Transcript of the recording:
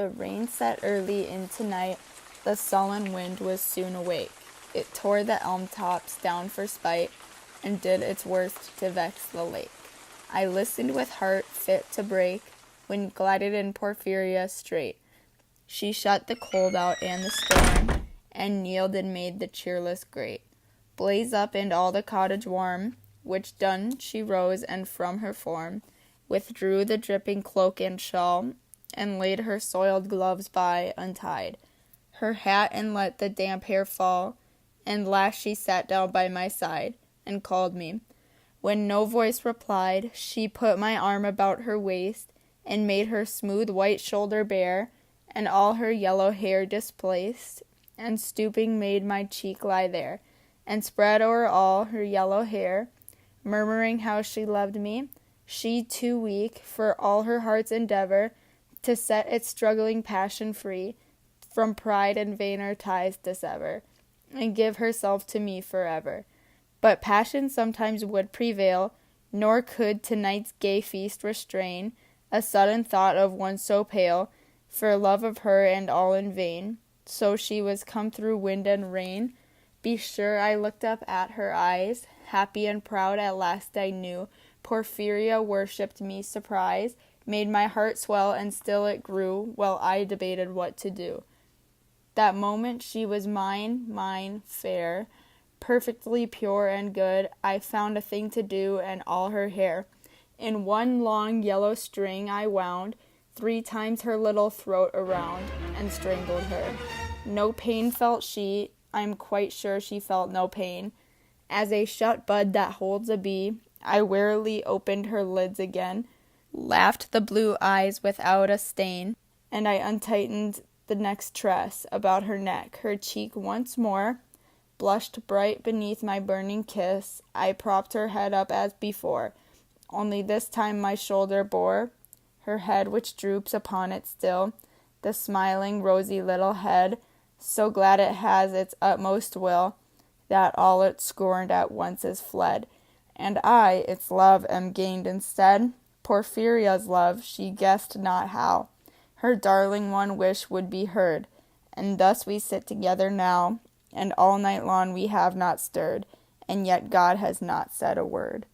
The rain set early into night, the sullen wind was soon awake. It tore the elm tops down for spite, and did its worst to vex the lake. I listened with heart fit to break, when glided in Porphyria straight. She shut the cold out and the storm, and kneeled and made the cheerless grate blaze up and all the cottage warm, which done she rose and from her form withdrew the dripping cloak and shawl, and laid her soiled gloves by, untied her hat, and let the damp hair fall, and last she sat down by my side, and called me. When no voice replied, she put my arm about her waist, and made her smooth white shoulder bare, and all her yellow hair displaced, and stooping made my cheek lie there, and spread o'er all her yellow hair, murmuring how she loved me, she too weak for all her heart's endeavor to set its struggling passion free, from pride and vainer ties dissever, and give herself to me forever. But passion sometimes would prevail, nor could tonight's gay feast restrain a sudden thought of one so pale, for love of her and all in vain. So she was come through wind and rain. Be sure I looked up at her eyes, happy and proud at last I knew Porphyria worshipped me. Surprise made my heart swell, and still it grew, while I debated what to do. That moment she was mine, fair, perfectly pure and good. I found a thing to do, and all her hair in one long yellow string I wound 3 times her little throat around, and strangled her. No pain felt she, I'm quite sure she felt no pain. As a shut bud that holds a bee, I warily opened her lids again, laughed the blue eyes without a stain, and I untightened the next tress about her neck. Her cheek once more blushed bright beneath my burning kiss. I propped her head up as before, only this time my shoulder bore her head, which droops upon it still, the smiling rosy little head, so glad it has its utmost will, that all it scorned at once is fled, and I, its love, am gained instead. Porphyria's love, she guessed not how her darling one wish would be heard, and thus we sit together now, and all night long we have not stirred, and yet God has not said a word.